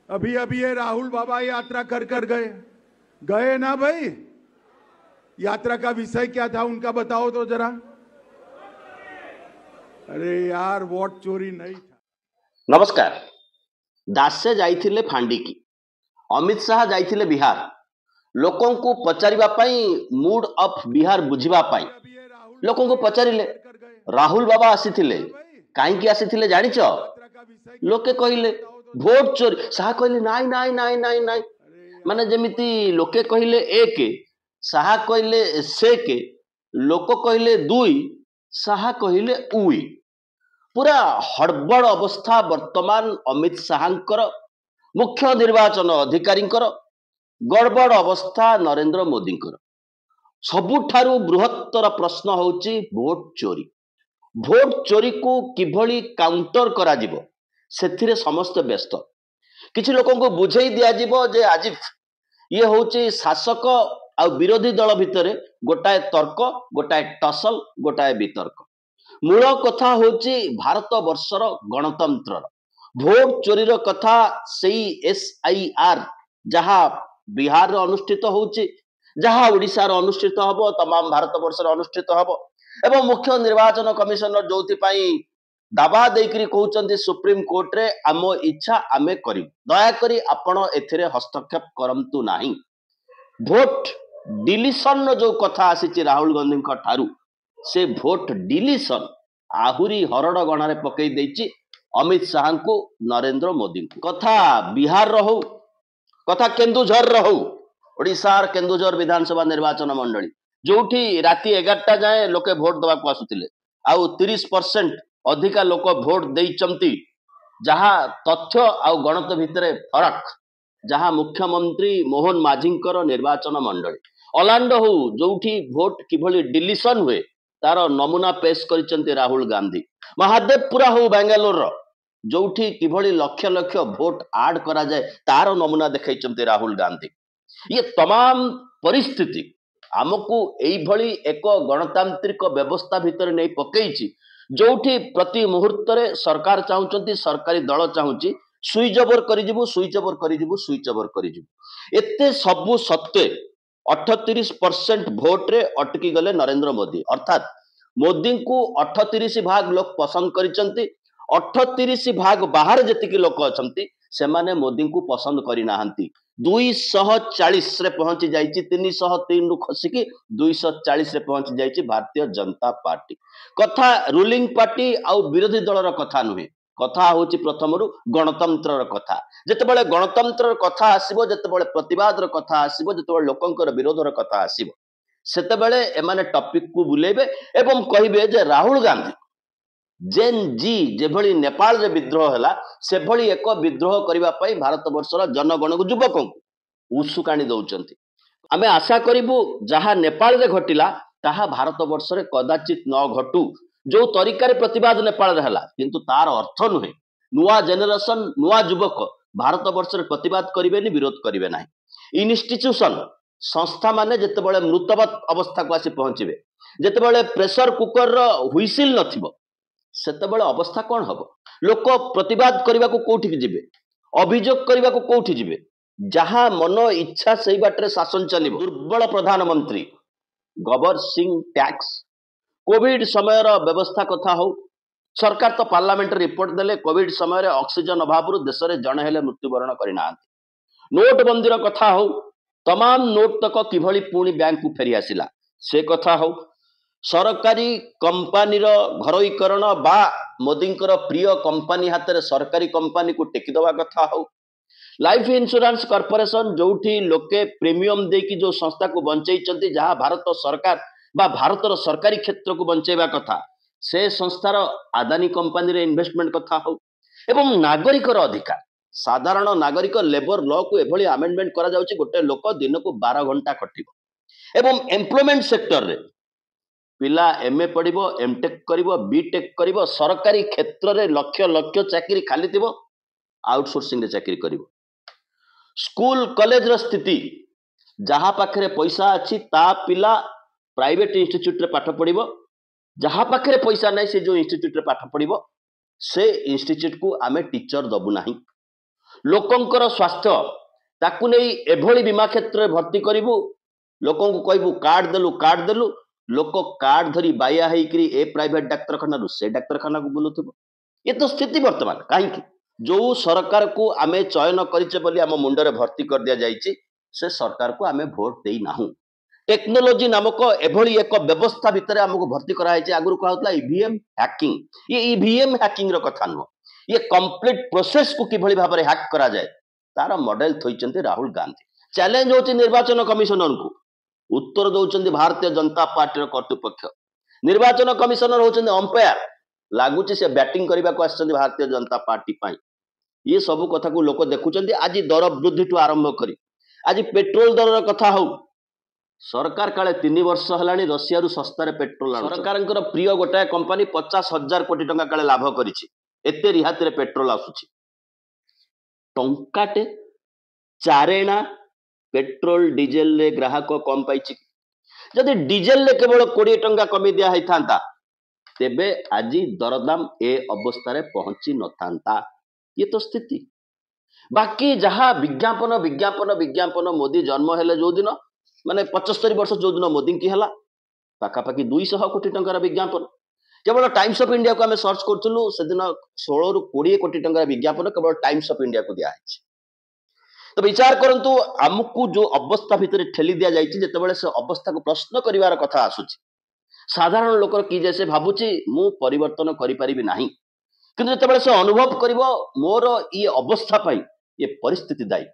अभी अभी ये राहुल बाबा यात्रा कर कर गए गए ना भाई। यात्रा का विषय क्या था उनका बताओ तो जरा। अरे यार वोट चोरी नहीं था। नमस्कार। दासे जाइथिले फांडिकी, अमित शाह जाइथिले बिहार, लोकों को पचारिबा पाई मूड ऑफ बिहार बुझिबा पाई लोकों को पचारिले राहुल बाबा आसीथिले काईकी आसीथिले जानिच? लोके कहिले भोट चोरी। शाह कहिले नाई नाई नाई नाई नाई माने जेमिति लोके कहिले एक, शाह कहिले से के, लोक कहिले दुई, शाह कहिले उई। पूरा हड़बड़ अवस्था वर्तमान अमित शाहंकर मुख्य निर्वाचन अधिकारी गड़बड़ अवस्था नरेंद्र मोदींकर। सबुठारु बृहत्तर प्रश्न होची भोट चोरी। भोट चोरी को किभली काउंटर करा जिवो सेथिरे समस्त व्यस्त। किछि लोकों को बुझेई दिया जिवो जे आज ये होची शासक आ विरोधी दल भितरे गोटाए तर्क, गोटाए टसल, गोटाए वितर्क। मूल कथा होची भारत वर्षर गणतंत्र। भोट चोरीर कथा सेई SIR जहा बिहार अनुष्ठित होची, जहा ओडिशा अनुष्ठित हबो, तमाम भारत वर्षर अनुष्ठित हबो एवं मुख्य निर्वाचन कमिशनर जोथि पई दाबा देकरी कहउचंती सुप्रीम कोर्ट रे आम इच्छा आमे करी, दया करी आपण एथिरे हस्तक्षेप करंतु नाही। भोट डिलीशन जो कथा आसी राहुल गांधी ठारू से भोट डिलीशन आहुरी हरड़ गणारे पकई देछि अमित शाह को नरेंद्र मोदी। कथा बिहार रहू, कथा केन्दुझर रहू, ओडिशार केन्दुझर विधानसभा निर्वाचन मंडली जोठी राति 11टा जाए लोके भोट दबाक आसुतिले आउ 30% अधिका लोक भोट देइचंती, जहा तथ्य आउ गणत भितरे फरक, जहा मुख्यमंत्री मोहन माझींकर निर्वाचन मंडली अलांड हो जोठी भोट किभली डिलीशन हुए तार नमूना पेश करिसंती राहुल गांधी। महादेवपुरा हो बेंगालोर जोठी किभली लक्ष लक्ष भोट आड करा जाए तार नमूना देखाइचंती राहुल गांधी। ये तमाम परिस्थिति आमको एई भली एक गणतांत्रिक व्यवस्था भितर नहीं पकईची जोठी प्रति मुहूर्त रे सरकार चाहुचंती, सरकारी दल चाहुची सुइच ओवर करिजिबु, सुइच ओवर करिजिबु, सुइच ओवर करिजिबु। एते सबु सत्वे 38% भोट रे अटकी गले नरेंद्र मोदी। अर्थात मोदी को 38 भाग लोक पसंद करिचंती, 38 भाग बाहर जतिकि लोक अछंती सेमाने मोदी को पसंद करि नाहंती। 240 रे पहुंची जाइची, 303 रु खसिकी 240 रे पहुंची जाइची भारतीय जनता पार्टी। कथा रूलिंग पार्टी आउ विरोधी दलर कथा नुहे, कथा होची प्रथमरु गणतंत्रर कथा। जेतेबेले गणतंत्रर कथा आसीबो, जेतेबेले प्रतिवादर कथा आसीबो, जेतेबेले लोकंकर विरोधर कथा आसीबो, सेतेबेले एमाने टॉपिक को बुलेबे एवं कहिबे जे राहुल गांधी जेन जी जेभली नेपाल रे विद्रोह हला से भली एक विद्रोह करिबा पई भारत वर्षर जनगण को युवकों को उत्सुकाणी दउचंती। आमे आशा करिबु जहा नेपाल रे घटिला ताहा भारत वर्ष रे कदाचित न घटू। जो तरीका प्रतिवाद नेपाल रे हला किंतु तार अर्थ नुहे नुआ जेनेरेशन नुआ युवक भारत वर्ष रे प्रतिवाद करिबेनी, विरोध करिबे नाही। इन्स्टिट्यूशन संस्था माने जेतेबेले मृतवत अवस्था को आसी पहुंचीबे, जेतेबेले प्रेशर कुकर रो हुइसिल नथिबो, सेतेबेले अवस्था कौन हबो? लोक प्रतिवाद करबा को कोठी जिबे, अभियोग करबा को कोठी जिबे? जहां मन इच्छा सही बाटरे शासन चलिबो। दुर्बल प्रधानमंत्री, गबर सिंह टैक्स, कोविड समय व्यवस्था कथा हो, सरकार तो पार्लियामेंट रिपोर्ट देले कोविड समय ऑक्सीजन अभाव देश में जड़े हेले मृत्युवरण करना। नोटबंदी कथा हो, तमाम नोट तक किभली पुणी बैंक को फेरी आसिला से कथा हो, सरकारी कंपानी घरोईकरण बा मोदींकर प्रिय कंपानी हाथ में सरकारी कंपानी को टेकीदवा कथा हो, लाइफ इंश्योरेंस कॉर्पोरेशन जोठी लोके प्रीमियम देकी जो संस्था को बंचई जहां भारत सरकार बा भारतर सरकारी क्षेत्र को बंचेबा कथा, से संस्थार आदानी कंपानी रे इन्वेस्टमेंट कथा हो एवं नागरिकर अधिकार, साधारण नागरिक लेबर लॉ को एभली अमेंडमेंट करा जाउची गोटे लोक दिन को 12 घंटा खटिबो एवं एम्प्लॉयमेंट सेक्टर रे पिला MA पढ़िबो, MTech करिबो, BTech करिबो, सरकारी क्षेत्र रे लक्ष लक्ष चाकरी खाली थिबो, आउटसोर्सिंग रे चाकरी करिबो। स्कूल कॉलेज रो स्थिति जहां पाखरे पैसा अछि ता पिला प्राइवेट इंस्टीट्यूट रे पाठ पढ़िबो, जहां पाखरे पैसा नै से जो इंस्टीट्यूट रे पाठ पढ़िबो से इंस्टीट्यूट को आमे टीचर दबु नाही। ଲୋକଙ୍କର ସ୍ୱାସ୍ଥ୍ୟ ତାକୁ ନେଇ ଏଭଳି ବୀମା କ୍ଷେତ୍ରରେ ଭର୍ତ୍ତି କରିବୁ, ଲୋକଙ୍କୁ କହିବୁ କାର୍ଡ ଦେଲୁ, ଲୋକ କାର୍ଡ ଧରି ବାୟା ହେଇକିରି ଏ ପ୍ରାଇଭେଟ ଡାକ୍ତରଖାନାରୁ ସେ ଡାକ୍ତରଖାନାକୁ ବୁଲୁଥିବ। ଏ ତ ସ୍ଥିତି ବର୍ତ୍ତମାନ। କାହିଁକି? ଯୋଉ ସରକାରକୁ ଆମେ ଚୟନ କରିଛେ ବୋଲି ଆମ ମୁଣ୍ଡରେ ଭର୍ତ୍ତି କରିଦିଆଯାଇଛି, ସେ ସରକାରକୁ ଆମେ ଭୋଟ ଦେଇନାହୁଁ। टेक्नोलोजी नामक एभली एक व्यवस्था भितर आमको भर्ती कराई। आगुरी कहला ईवीएम हैकिंग। ये ईवीएम हैकिंग रो कथा नुह, ये कंप्लीट प्रोसेस को किभली भाव में हैक करा जाए तार मॉडल थोइचंती राहुल गांधी। चैलेंज होची निर्वाचन कमिशनर को, उत्तर दौरान भारतीय जनता पार्टी कर्तृपक्ष। निर्वाचन कमिशनर होचंती अंपायर, लगुच से बैटिंग करने को आसछंती भारतीय जनता पार्टी पाई। ये सब कथा को लोक देखुचंती। आज दर वृद्धि ठू आरंभ करी आज पेट्रोल दर कथा हो, सरकार काले 3 वर्ष हलानी रशिया रु सस्तार पेट्रोल सरकार प्रिय गोटाए कंपनी 50,000 कोटी टंका काले लाभ करिछि। एते रिहाती रे पेट्रोल आसुछि। टंकाटे चारेणा पेट्रोल डीजेल रे ग्राहक कम पाइछि। जदि डीजेल रे केवल 20 टंका कमी दिया है थांता तेबे आज दरदाम ए अवस्था रे पहुंची न थांता। ये तो स्थिति। बाकी जहा विज्ञापन विज्ञापन विज्ञापन मोदी जन्म हेले जो दिन माने 75 वर्ष जो दिन मोदी की हला पाखापाखि 200 कोटी टंकार विज्ञापन। केवल टाइम्स ऑफ इंडिया को आम सर्च करूँ से दिन 16 रु 20 कोटी टंकार विज्ञापन केवल टाइम्स ऑफ इंडिया को दिया है। तो विचार करंतु आमको जो अवस्था भितर ठेली दिया जाइछि, जेतेबेले से अवस्था को प्रश्न करिवार कथा आसुछि, साधारण लोक कि जैसे भाबुछि मु परिवर्तन करि परिबि नाही, किंतु जेतेबेले से अनुभव करिवो मोर ये अवस्था पाई ये परिस्थिति दायी।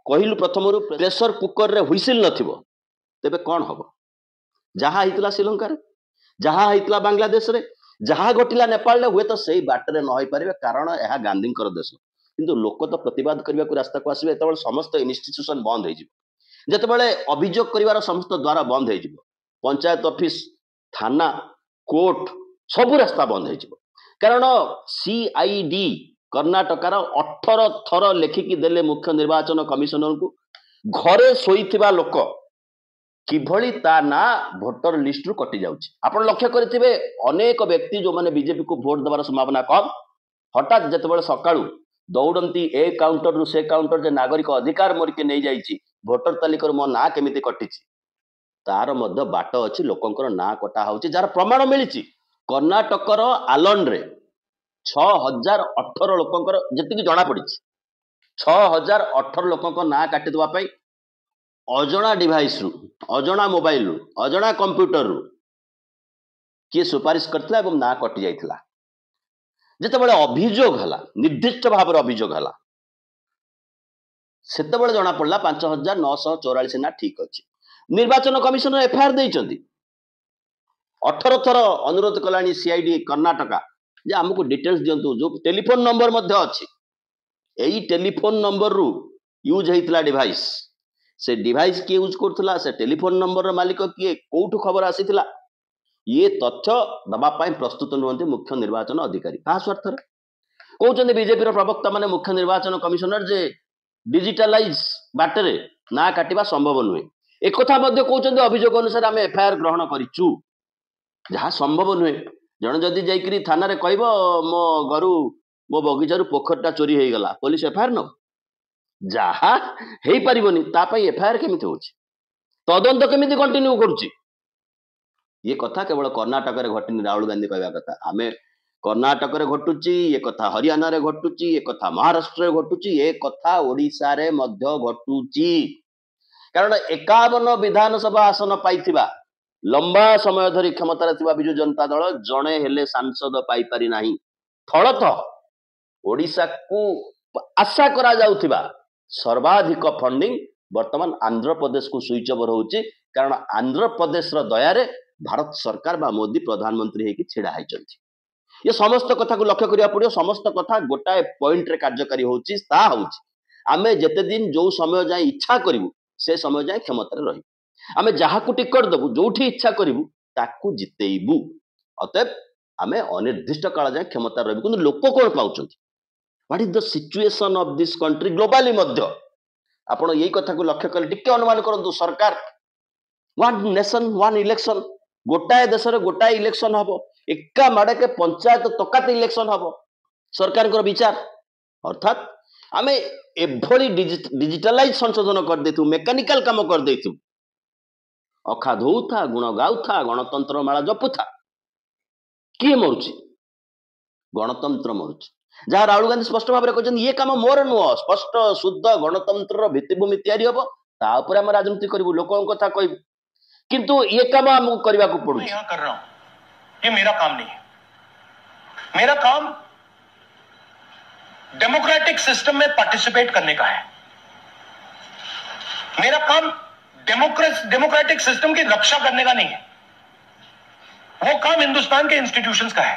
कहलु प्रथम प्रेशर कुकर रे हुइसिल नथिबो तेबे कौन हम? जहाँ होता श्रीलंका रे, जहाँ होता बांग्लादेश रे, जहाँ घटिला नेपाल रे, हुए तो सही बाटर न हो पारे, कारण यह गांधी देश। किंतु लोक तो प्रतिवाद करने को रास्ता को आसबे जो समस्त इन्स्टिट्यूशन बंद हो जितेबाला अभियोग कर समस्त द्वारा बंद हो, पंचायत ऑफिस थाना कोर्ट सबू रास्ता बंद हो, कारण सीआईडी कर्णाटकार 18 थर लेखिकी देले मुख्य निर्वाचन कमिशनर को घरे शोइथिबा लोक किभली ता ना भोटर लिस्ट रु कटि जाउछि। आपण लक्ष्य करिथिबे अनेक व्यक्ति जो माने बीजेपी को वोट देवार संभावना कम, हठात जेतेबेले सकाळू दौड़ती ए काउंटर रु से काउंटर जे नागरिक अधिकार मोर के नहीं जाइछि, भोटर तालिका मो ना केमिति कटिछि तार मध्य बाट अछि, लोकंकर ना कटा होछि, जार प्रमाण मिलिछि। कर्णाटकर आलन रे 6018 लोकंकर जति जना पड़िछि, 6018 लोकंक ना काटि दवा पई अजणा डिवाइस रु, अजणा मोबाइल रु, अजणा कंप्यूटर रु किए सुपारिश करथिला एवं ना कटि जाइथिला। जेतेबेले अभियोग हला, निर्दिष्ट भाव अभियोग हला, सेतेबेले जना पड़ला 5944 ना ठीक अछि। निर्वाचन कमिशनर एफआईआर देइचंदी, 18 थर अनुरोध कलानी सीआईडी कर्णाटका जे हमको डिटेल्स दियंतु। जो टेलीफोन नंबर मध्य अछि, एई टेलीफोन नंबर रु यूज हेइतला डिवाइस, से डिवाइस के यूज करथला, से टेलीफोन नंबर मालिक किए, कोठु खबर आसीथिला, ये तथ्य दबा पाई प्रस्तुत नुहंती मुख्य निर्वाचन अधिकारी। कहा स्वार्थ रे कहउचंदी बीजेपी रो प्रवक्ता माने मुख्य निर्वाचन कमिशनर जे डिजिटलाइज बाटरे ना काटिबा संभव नुहे। एक कथा मध्य कहउचंदी अभियोग अनुसार आमे एफआईआर ग्रहण करिचु, जहा संभव नुहे। जण जदी जाइकरी थाना रे कहबो मो गरु मो बगीचारू पोखरटा चोरी हेई गला, पुलिस एफआईआर न जहा हेई परिबोनी, ता पई एफआईआर केमिति होछि, तदंत केमिति कंटिन्यू करूछि। ये कथा केवल कर्णाटक रे घटिनी राहुल गांधी कहवा कथा। आमे कर्णाटक रे घटुची, ये कथा हरियाणा रे घटुची, ये कथा महाराष्ट्र रे घटुची, ये कथा ओडिशा रे मध्य घटुची। कारण 51 विधानसभा आसन पाइथिबा लंबा समय धरी क्षमता थिबा बिजु जनता दल जणे हेले सांसद पाई पारि नाही। फलत ओडिशा को आशा करा जाउथिबा सर्वाधिक फंडिंग वर्तमान आंध्र प्रदेश को स्विच ओवर होउची, कारण आंध्र प्रदेश रो दया रे भारत सरकार बा मोदी प्रधानमंत्री हेकि छिड़ा हाइचंती। ये समस्त कथा को लक्ष्य करिया पड़ियो। समस्त कथा गोटाए पॉइंट रे कार्यकारी होउची, ता होउची आमे जते दिन जो समय जाय इच्छा करिवु से समय जाय क्षमता रे रही, आमे जहा को टिकट दबु, जोठी इच्छा करिवु ताकू जितेइबु। अतएव आमे अनिर्दिष्ट काल जाय क्षमता रही। किंतु लोक कोन पाउचंती, what is the situation of this country globally मध्य आपण यही कथा को लक्ष्य कर टिके अनुमान करंतु। सरकार वन नेशन वन इलेक्शन, गोटाए देश रे गोटाए इलेक्शन हबो, एका माडे के पंचायत तकात इलेक्शन हबो, सरकार विचार। अर्थात आम एभली डिजिटालाइज संशोधन कर देथु मेकानिकल काम कर देथु अखा धोउथा गुण गाउथा गणतंत्र माला जपुथा किए मरुची गणतंत्र मरुची जहाँ राहुल गांधी स्पष्ट भाव में कहते ये काम मोर नुह स्पष्ट शुद्ध गणतंत्र भित्तिभूमि तैयारी हम तापर आम राजनीति करूँ लोक कथा कह किंतु ये काम आमको करने को पड़ू यहाँ कर रहा हूं ये मेरा काम नहीं है मेरा काम डेमोक्रेटिक सिस्टम में पार्टिसिपेट करने का है मेरा काम डेमोक्रेटिक सिस्टम की रक्षा करने का नहीं है वो काम हिंदुस्तान के इंस्टीट्यूशंस का है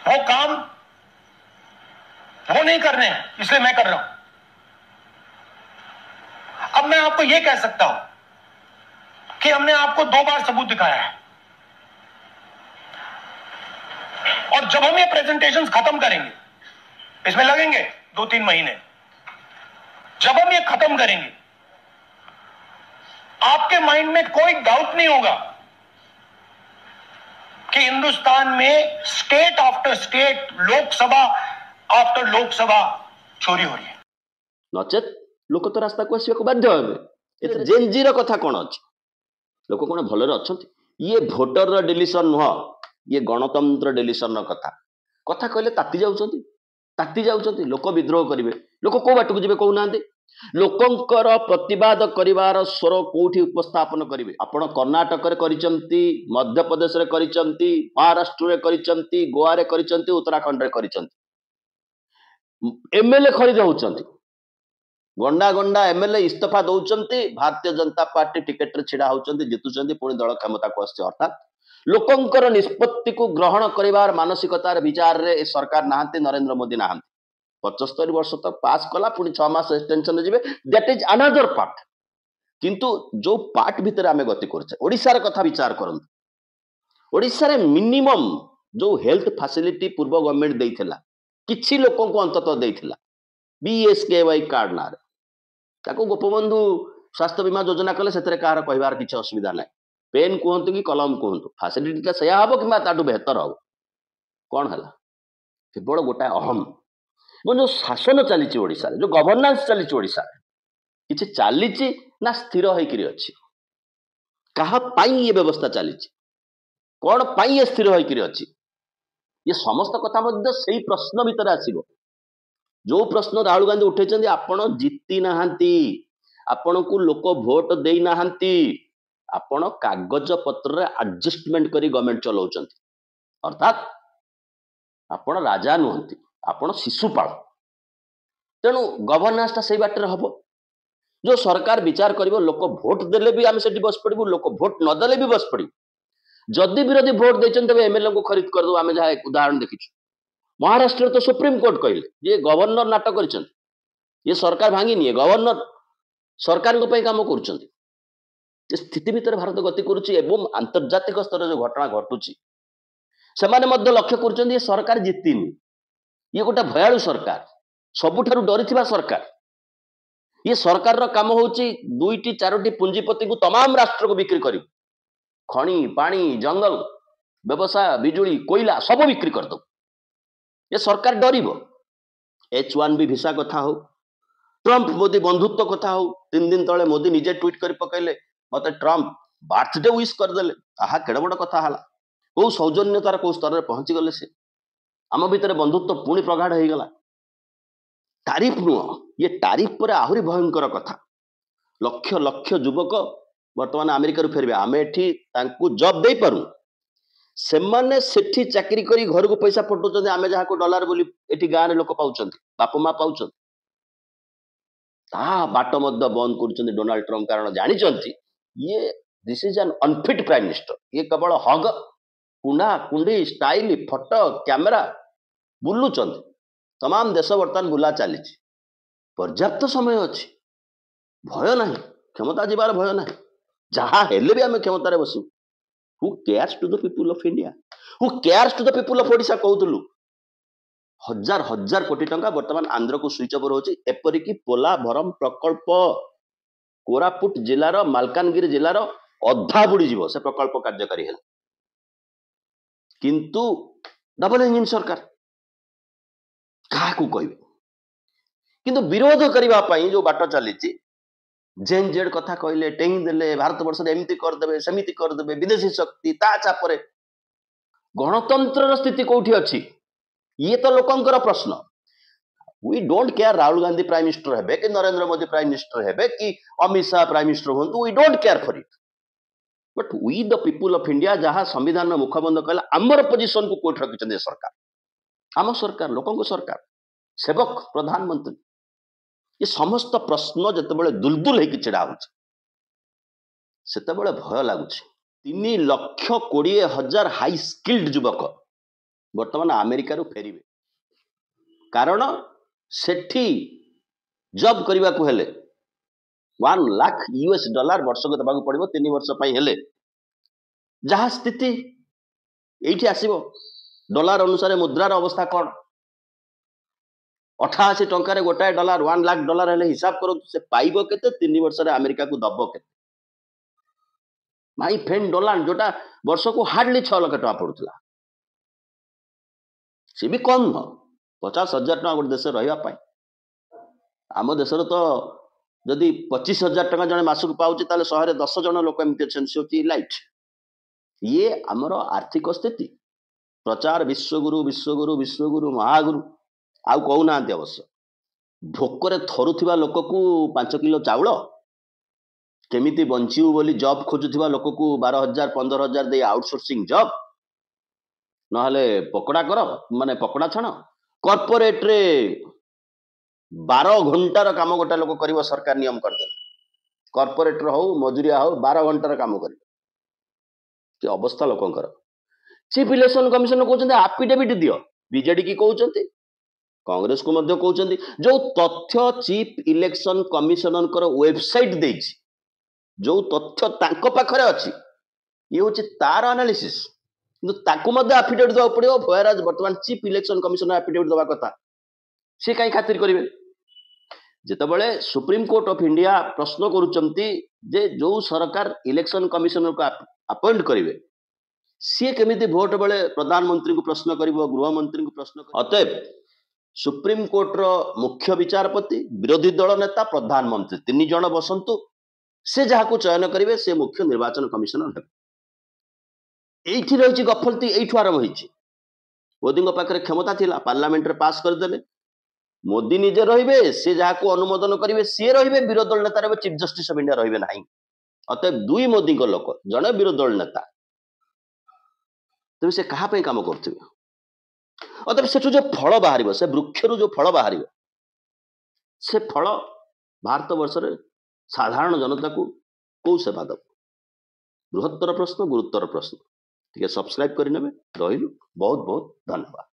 वो काम वो नहीं कर रहे हैं इसलिए मैं कर रहा हूं अब मैं आपको यह कह सकता हूं कि हमने आपको 2 बार सबूत दिखाया है और जब हम ये प्रेजेंटेशंस खत्म करेंगे इसमें लगेंगे 2-3 महीने जब हम ये खत्म करेंगे आपके माइंड में कोई डाउट नहीं होगा कि हिंदुस्तान में state after state Lok Sabha after Lok Sabha चोरी हो रही है नचेत लोक तो रास्ता को आसवाक बाध्य हे जेनजीर कथा कौन अच्छी लोक कौन भलरे अच्छा ये भोटर डिलीशन नुह ये गणतंत्र डिलीशन कथा कथा कहले ताती जाउछंती लोक विद्रोह करेंगे लोक को बाट को जी कहूना लोकंकर प्रतिवाद करिवार स्वर कोठी उपस्थापन करेंगे आपण कर्णाटक मध्य प्रदेश महाराष्ट्र गोवा रे उत्तराखंड रे एमएलए खरीद होउछंती गंडा गंडा एमएलए इस्तीफा दौरान भारतीय जनता पार्टी टिकेट रे छिड़ा होउछंती जितुछंती पुणी दल क्षमता को आछे अर्थात लोकंकर निष्पत्ति को ग्रहण करिवार मानसिकतार विचार रे सरकार नाहंती नरेंद्र मोदी नाहंती 75 वर्ष तक पास कला पुणी 6 मास एक्सटेंशन जीवे दैट इज अनदर पार्ट किंतु जो पार्ट भीतर आमे गति करछे ओडिसा कथा विचार करंतु ओडिसा रे मिनिमम जो हेल्थ फैसिलिटी पूर्व गवर्नमेंट देइथिला किछि लोकन को अंतत देइथिला बीएसकेवाई कार्ड ना ताको गोपबंधु स्वास्थ्य बीमा योजना कले सेतरे कार कहबार किछि असुविधा नै पेन कहंतु कि कलम कहंतु फैसिलिटी ता सया हबो किबा ताटू बेहतर हो कोन हला केवल गोटा अहम जो शासन चली ओडिसा जो गवर्नेंस चली ओडिसा किछि चली ना स्थिर होइकरी अछि कहा पाई ये व्यवस्था चली कौन पाई ये स्थिर होइकरी अछि ये समस्त कथा मध्य सेही प्रश्न भीतर आसीबो जो प्रश्न राहुल गांधी उठेचंदी आपण जीती नाहंती आपण को लोक वोट देई नाहंती आपण कागज पत्र एडजस्टमेंट करी गवर्नमेंट चलाउचंती अर्थात आपण राजा नुहंती आपण शिशुपाल तेणु गवर्नेंस ता सही बाटर हम जो सरकार विचार करिवो लोक वोट देले भी आम से बस पड़ू लोक वोट न देले भी बस पड़ू जदि विरोधी वोट देते तब एमएलए को खरीद करदो आम जहाँ एक उदाहरण देखीचु महाराष्ट्र तो सुप्रीम कोर्ट कहले ये गवर्नर नाटक कर ये सरकार भांगी नहीं गवर्नर सरकार काम कर स्थिति भितर भारत गति करुच्ची एवं आंतर्जातिक स्तर जो घटना घटुची से लक्ष्य कर सरकार जीतिनी ये गोटे भयालु सरकार सबुठारु डरी सरकार ये सरकार काम होची 2-4 पुंजीपति को तमाम राष्ट्र को बिक्री कर खणी पानी जंगल व्यवसाय बिजुली कोयला सब बिक्री कर दो ये सरकार डरिबो H1B भिसा कथा हो ट्रंप मोदी बंधुत्व कथा हो 3 दिन तले मोदी निजे ट्वीट कर पकैले मते ट्रंप बर्थडे विश करदेले आहा केड़ बड़ कथा हला को सौजन्यतार को स्तर रे पहुंची गले से आम भितर बंधुत्व पुणी प्रगाढ़ हो गला तारीफ नुह ये तारीफ पर आहरी भयंकर कथा लक्ष लक्ष युवक वर्तमान अमेरिका रू फेरबे आमे एठी तांकू जॉब दे पारू सेमाने सेठी चाकरी करी घर को पैसा पठौछन्ते आमे जहा को डॉलर बोली एठी गाँ रे लोक पाउछन्ते बाप माँ पाउछन्ते ता बाट मध्य बंद करुछन्ते डोनाल्ड ट्रम्प कारण जानिछन्ती ये this is an unfit prime minister ये केवल हग कुंडा कुंडी स्टाइल फोटो कैमेरा बुलुचन्ते तमाम देश बर्तमान बुला चली पर्याप्त समय अच्छी भय ना क्षमता जीवार भय ना जहाँ हेले भी आम क्षमतार बसू who cares to the people of India who cares to the people of Odisha कहूलु हजार हजार कोटी टंका बर्तमान आंध्र को स्विच ओवर होची एपरिकी पोलाभरम प्रकल्प कोरापुट जिलार मालकानगिरी जिलार अधा बुड़ी जीव से प्रकल्प कार्यकारी हेले किंतु डबल इंजिन सरकार क्या कहबे किंतु विरोध करबा पई जो बाट चली जेन जेड कथा कहले टेंग देले भारत वर्ष एमती करदेबे सेमिति करदेबे विदेशी शक्ति ता चापरे गणतंत्र स्थिति कोठी अछि ये तो लोकंकर प्रश्न we don't care Rahul Gandhi prime minister हेबे कि नरेंद्र मोदी प्राइम मिनिस्टर हेबे कि अमित शाह प्राइम मिनिस्टर होंतु we don't care for it but we the people of India जहां संविधान मुखबंध कहला आमर पोजीशन को कोठ रखिछन सरकार आम सरकार लोकों को सरकार सेवक प्रधानमंत्री ये समस्त प्रश्न जितेबाला दुलदुल होकर छिड़ा होते भय लगुच 3,20,000 हाई स्किल्ड युवक बर्तमान अमेरिका फेरवे कारण सेठी जॉब करने को हेले 1 लाख US डॉलर वर्ष को देवाक पड़ो 3 वर्ष हेले जहाँ स्थिति ये आसो डॉलर अनुसार मुद्रार अवस्था कौन 88 टंकार गोटाए डॉलर 1 लाख डॉलर हेले हिसाब करो से पाइबो केते 3 वर्ष रे अमेरिका को दबो केते माई फ्रेंड डॉलर जोटा वर्ष को हार्डली 6 लाख टका पड़ुतला से भी कम न 50,000 टका गोटे देश रहिबा पई आम देश तो जदि 25,000 टका जने मासक पाउची ताले शहर 10 जन लोक एमती छन सोची लाइट ये हमर आर्थिक स्थिति प्रचार विश्वगुरु विश्वगुरु विश्वगुरु महागुरु आउ कहूना अवश्य भोकरे थरुथिबा लोक को 5 किलो चाउल केमिति बंचिउ बोली जॉब खोजुथिबा लोक को 12,000 15,000 दे आउटसोर्सिंग जॉब नहले पकड़ा कर माने पकड़ा छण कॉर्पोरेट रे 12 घंटार काम गोटा लोक करिवो सरकार नियम कर दे कॉर्पोरेट रो हो मजुरिया हो 12 घंटार काम करिवो के अवस्था लोकंकर चीफ इलेक्शन कमिशन कहउछन्ते एफिडेविट दियो बीजेडी की कहउछन्ते कांग्रेस को मध्य कहउछन्ते जो तथ्य चीफ इलेक्शन कमिशनर वेबसाइट देछि जो तथ्य तांको पाखरे अछि ये होछि तार एनालिसिस किंतु ताकू मध्य एफिडेविट दवा पड़ियो फयराज वर्तमान चीफ इलेक्शन कमिशनर एफिडेविट दवा कथा से काई खातिर करिवे जेतबेले सुप्रीम कोर्ट ऑफ इंडिया प्रश्न करूचंती जे जो सरकार इलेक्शन कमिशनर को अपॉइंट करिवे सी केमिति भोट बेले प्रधानमंत्री को प्रश्न करिवो गृह मंत्री को प्रश्न अतएव सुप्रीम कोर्ट रो मुख्य विचारपति विरोधी दल नेता प्रधानमंत्री 3 जन बसंतु से जहां को चयन करिवे से मुख्य निर्वाचन कमिशनर हेबे एठी रहिछि गफलती एठु आरंभ होइछि मोदी पाखरे क्षमता थिला पार्लियामेंट रे पास कर देले मोदी निजे रहिबे से जहां को अनुमोदन करिवे से रहिबे विरोधी दल नेता रे चीफ जस्टिस ऑफ इंडिया रहिबे नाही अतएव दुई मोदी को लोक जने विरोधी दल नेता तेज से कहा काम कर अतएव से जो फल बाहर से वृक्षर जो फल बाहर से फल भारत वर्ष साधारण जनता को कौ सेवा दब बृहत्तर प्रश्न गुरुत्तर प्रश्न टे सब्सक्राइब करने रही बहुत बहुत धन्यवाद।